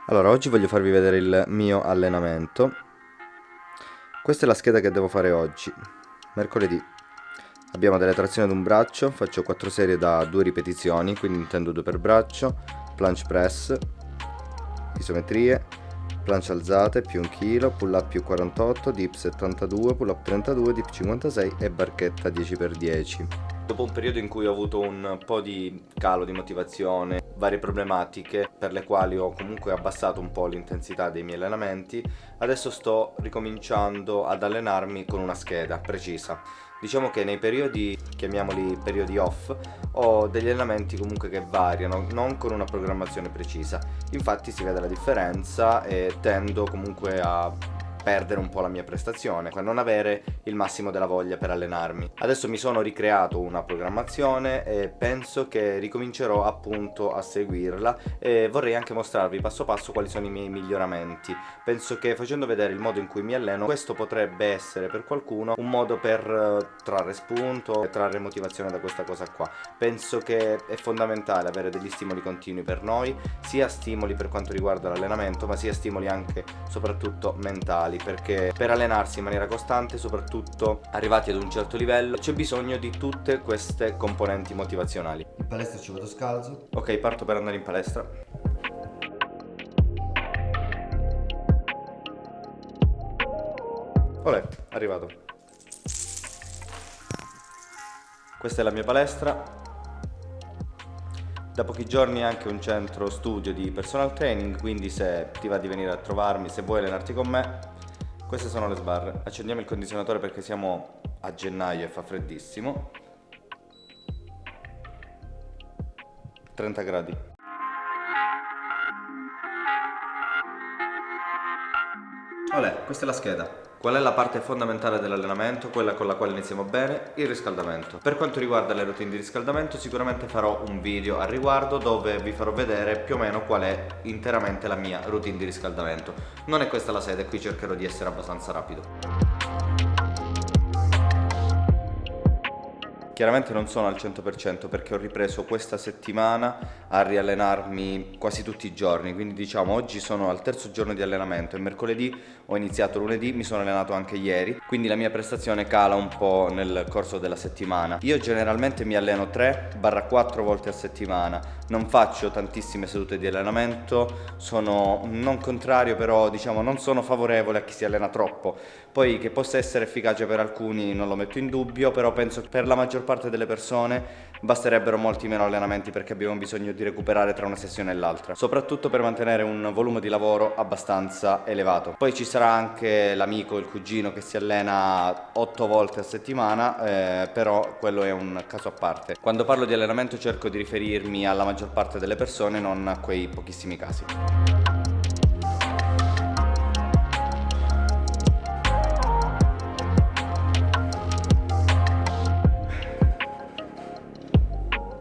Allora, oggi voglio farvi vedere il mio allenamento. Questa è la scheda che devo fare oggi, mercoledì. Abbiamo delle trazioni ad un braccio, faccio 4 serie da 2 ripetizioni, quindi intendo 2 per braccio, planche press, isometrie, planche alzate più 1 kg, pull up più 48, dip 72, pull up 32, dip 56 e barchetta 10x10. Dopo un periodo in cui ho avuto un po' di calo di motivazione, varie problematiche per le quali ho comunque abbassato un po' l'intensità dei miei allenamenti, adesso sto ricominciando ad allenarmi con una scheda precisa. Diciamo che nei periodi, chiamiamoli periodi off, ho degli allenamenti comunque che variano, non con una programmazione precisa. Infatti si vede la differenza e tendo comunque a perdere un po' la mia prestazione, a non avere il massimo della voglia per allenarmi. Adesso mi sono ricreato una programmazione e penso che ricomincerò appunto a seguirla e vorrei anche mostrarvi passo passo quali sono i miei miglioramenti. Penso che facendo vedere il modo in cui mi alleno, questo potrebbe essere per qualcuno un modo per trarre spunto e trarre motivazione da questa cosa qua. Penso che è fondamentale avere degli stimoli continui per noi, sia stimoli per quanto riguarda l'allenamento, ma sia stimoli anche soprattutto mentali, perché per allenarsi in maniera costante, soprattutto arrivati ad un certo livello, c'è bisogno di tutte queste componenti motivazionali. In palestra ci vado scalzo. Ok, parto per andare in palestra. Olè, arrivato. Questa è la mia palestra. Da pochi giorni è anche un centro studio di personal training, quindi se ti va di venire a trovarmi, se vuoi allenarti con me, queste sono le sbarre. Accendiamo il condizionatore perché siamo a gennaio e fa freddissimo. 30 gradi. Olè, questa è la scheda. Qual è la parte fondamentale dell'allenamento, quella con la quale iniziamo bene? Il riscaldamento. Per quanto riguarda le routine di riscaldamento, sicuramente farò un video al riguardo dove vi farò vedere più o meno qual è interamente la mia routine di riscaldamento. Non è questa la sede, qui cercherò di essere abbastanza rapido. Chiaramente non sono al 100% perché ho ripreso questa settimana a riallenarmi quasi tutti i giorni, quindi diciamo oggi sono al terzo giorno di allenamento e mercoledì ho iniziato lunedì, mi sono allenato anche ieri, quindi la mia prestazione cala un po' nel corso della settimana. Io generalmente mi alleno 3-4 volte a settimana, non faccio tantissime sedute di allenamento, sono non contrario però diciamo non sono favorevole a chi si allena troppo. Poi che possa essere efficace per alcuni non lo metto in dubbio, però penso che per la maggior parte delle persone basterebbero molti meno allenamenti perché abbiamo bisogno di recuperare tra una sessione e l'altra, soprattutto per mantenere un volume di lavoro abbastanza elevato. Poi ci sarà anche l'amico, il cugino che si allena 8 volte a settimana, però quello è un caso a parte. Quando parlo di allenamento cerco di riferirmi alla maggior parte delle persone, non a quei pochissimi casi.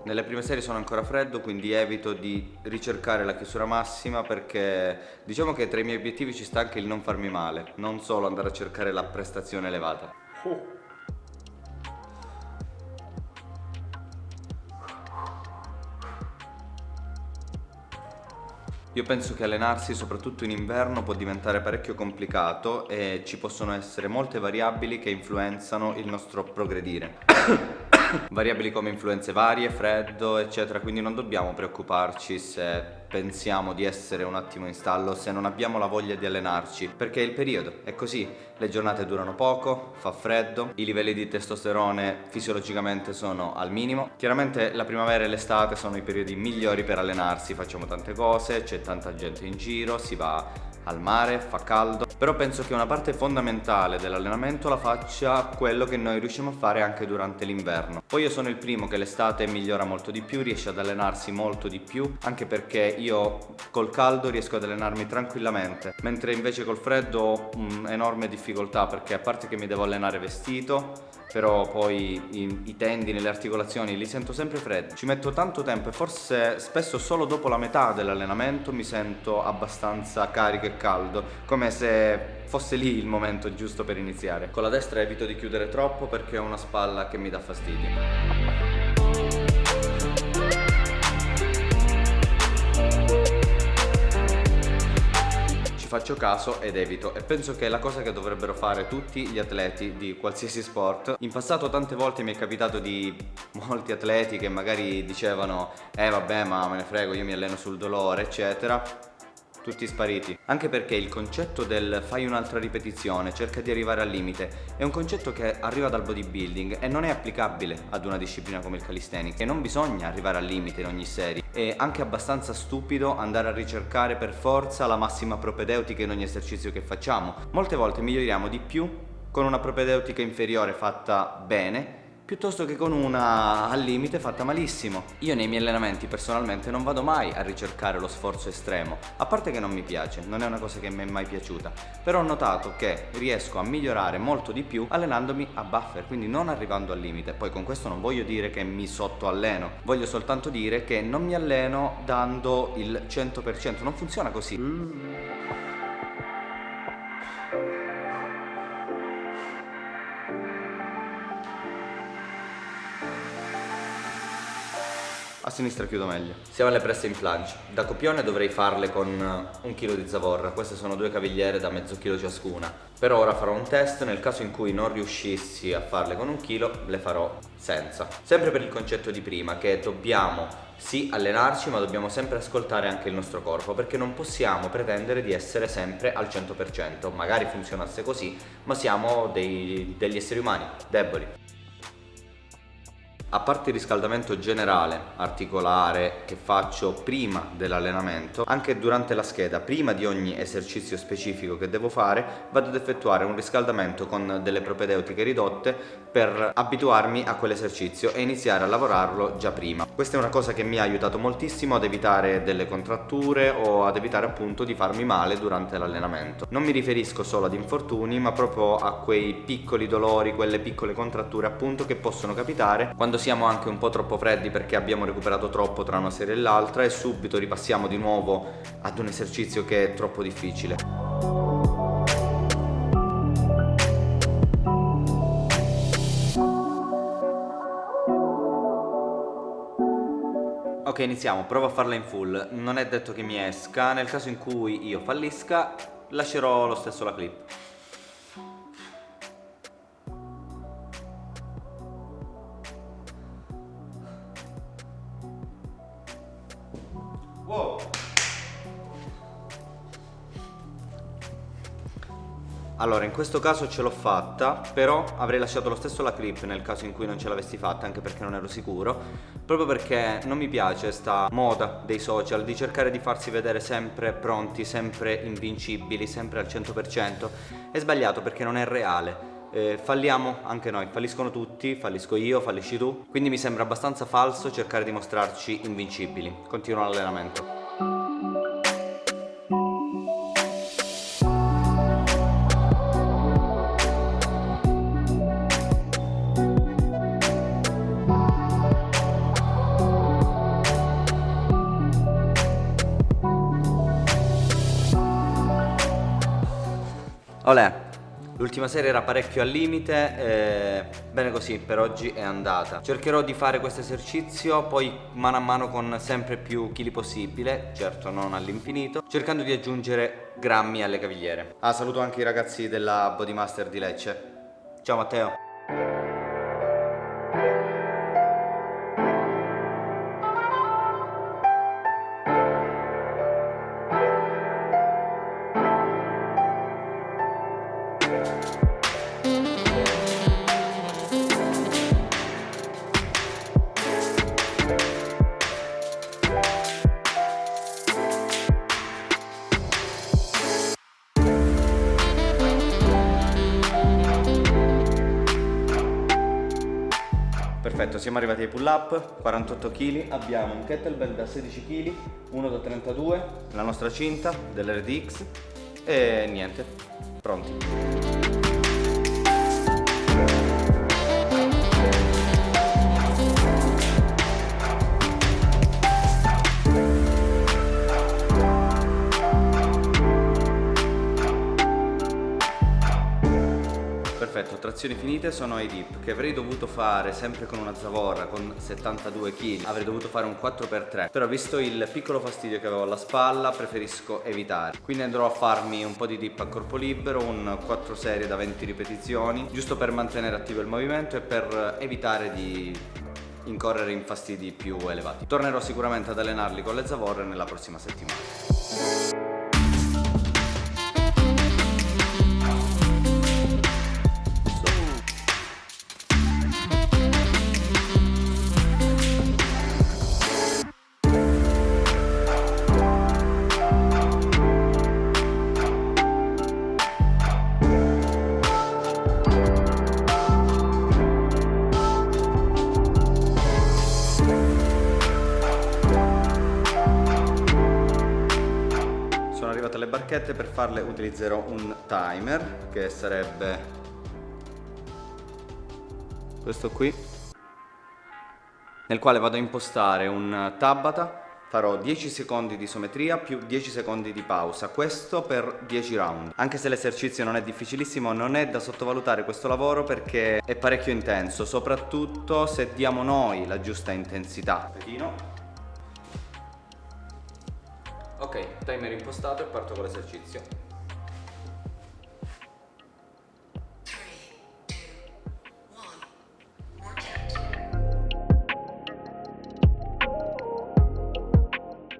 Nelle prime serie sono ancora freddo, quindi evito di ricercare la chiusura massima perché diciamo che tra i miei obiettivi ci sta anche il non farmi male, non solo andare a cercare la prestazione elevata. Io penso che allenarsi, soprattutto in inverno, può diventare parecchio complicato e ci possono essere molte variabili che influenzano il nostro progredire. Variabili come influenze varie, freddo, eccetera, quindi non dobbiamo preoccuparci se pensiamo di essere un attimo in stallo, se non abbiamo la voglia di allenarci, perché il periodo è così, le giornate durano poco, fa freddo, i livelli di testosterone fisiologicamente sono al minimo. Chiaramente la primavera e l'estate sono i periodi migliori per allenarsi, facciamo tante cose, c'è tanta gente in giro, si va al mare, fa caldo, però penso che una parte fondamentale dell'allenamento la faccia quello che noi riusciamo a fare anche durante l'inverno. Poi io sono il primo che l'estate migliora molto di più, riesce ad allenarsi molto di più, anche perché io col caldo riesco ad allenarmi tranquillamente, mentre invece col freddo ho un'enorme difficoltà perché a parte che mi devo allenare vestito, però poi i tendini, le articolazioni li sento sempre freddi, ci metto tanto tempo e forse spesso solo dopo la metà dell'allenamento mi sento abbastanza carico e caldo, come se fosse lì il momento giusto per iniziare. Con la destra evito di chiudere troppo perché ho una spalla che mi dà fastidio. faccio caso ed evito, e penso che è la cosa che dovrebbero fare tutti gli atleti di qualsiasi sport. In passato tante volte mi è capitato di molti atleti che magari dicevano vabbè, ma me ne frego, io mi alleno sul dolore, eccetera. Tutti spariti. Anche perché il concetto del fai un'altra ripetizione, cerca di arrivare al limite, è un concetto che arriva dal bodybuilding e non è applicabile ad una disciplina come il calisthenics. E non bisogna arrivare al limite in ogni serie. È anche abbastanza stupido andare a ricercare per forza la massima propedeutica in ogni esercizio che facciamo. Molte volte miglioriamo di più con una propedeutica inferiore fatta bene piuttosto che con una al limite fatta malissimo. Io nei miei allenamenti personalmente non vado mai a ricercare lo sforzo estremo, a parte che non mi piace, non è una cosa che mi è mai piaciuta, però ho notato che riesco a migliorare molto di più allenandomi a buffer, quindi non arrivando al limite. Poi con questo non voglio dire che mi sottoalleno, voglio soltanto dire che non mi alleno dando il 100%, non funziona così. A sinistra chiudo meglio. Siamo alle presse in planche. Da copione dovrei farle con 1 chilo di zavorra. Queste sono 2 cavigliere da mezzo chilo ciascuna. Per ora farò un test, nel caso in cui non riuscissi a farle con 1 chilo, le farò senza. Sempre per il concetto di prima, che dobbiamo sì allenarci, ma dobbiamo sempre ascoltare anche il nostro corpo, perché non possiamo pretendere di essere sempre al 100%. Magari funzionasse così, ma siamo degli esseri umani, deboli. A parte il riscaldamento generale, articolare, che faccio prima dell'allenamento, anche durante la scheda, prima di ogni esercizio specifico che devo fare, vado ad effettuare un riscaldamento con delle propedeutiche ridotte per abituarmi a quell'esercizio e iniziare a lavorarlo già prima. Questa è una cosa che mi ha aiutato moltissimo ad evitare delle contratture o ad evitare appunto di farmi male durante l'allenamento. Non mi riferisco solo ad infortuni, ma proprio a quei piccoli dolori, quelle piccole contratture appunto che possono capitare quando siamo anche un po' troppo freddi perché abbiamo recuperato troppo tra una serie e l'altra e subito ripassiamo di nuovo ad un esercizio che è troppo difficile. Ok, iniziamo, provo a farla in full. Non è detto che mi esca, nel caso in cui io fallisca lascerò lo stesso la clip. Wow. Allora, in questo caso ce l'ho fatta, però avrei lasciato lo stesso la clip nel caso in cui non ce l'avessi fatta, anche perché non ero sicuro, proprio perché non mi piace sta moda dei social di cercare di farsi vedere sempre pronti, sempre invincibili, sempre al 100%. È sbagliato perché non è reale. Falliamo anche noi, falliscono tutti, fallisco io, fallisci tu, quindi mi sembra abbastanza falso cercare di mostrarci invincibili. Continuo l'allenamento. Olè, l'ultima serie era parecchio al limite e bene così, per oggi è andata. Cercherò di fare questo esercizio poi mano a mano con sempre più chili possibile, certo non all'infinito, cercando di aggiungere grammi alle cavigliere. Saluto anche i ragazzi della Bodymaster di Lecce. Ciao Matteo. Perfetto, siamo arrivati ai pull up, 48 kg, abbiamo un kettlebell da 16 kg, uno da 32, la nostra cinta dell'RDX e niente, pronti. Perfetto, Perfetto, trazioni finite, sono ai dip che avrei dovuto fare sempre con una zavorra con 72 kg, avrei dovuto fare un 4x3, però visto il piccolo fastidio che avevo alla spalla preferisco evitare, quindi andrò a farmi un po' di dip a corpo libero, un 4 serie da 20 ripetizioni, giusto per mantenere attivo il movimento e per evitare di incorrere in fastidi più elevati. Tornerò sicuramente ad allenarli con le zavorre nella prossima settimana. Le barchette, per farle utilizzerò un timer che sarebbe questo qui, nel quale vado a impostare un Tabata. Farò 10 secondi di isometria più 10 secondi di pausa, questo per 10 round. Anche se l'esercizio non è difficilissimo, non è da sottovalutare questo lavoro perché è parecchio intenso, soprattutto se diamo noi la giusta intensità. Ok, timer impostato e parto con l'esercizio.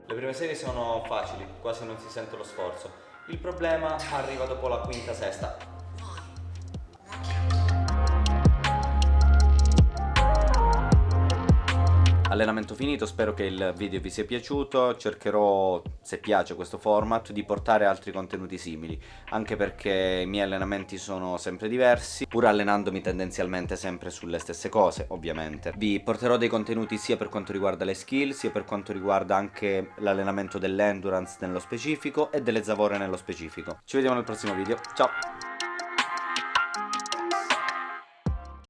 Le prime serie sono facili, quasi non si sente lo sforzo. Il problema arriva dopo la quinta, sesta. Allenamento finito, spero che il video vi sia piaciuto, cercherò, se piace questo format, di portare altri contenuti simili, anche perché i miei allenamenti sono sempre diversi, pur allenandomi tendenzialmente sempre sulle stesse cose, ovviamente. Vi porterò dei contenuti sia per quanto riguarda le skill, sia per quanto riguarda anche l'allenamento dell'endurance nello specifico e delle zavorre nello specifico. Ci vediamo nel prossimo video, ciao!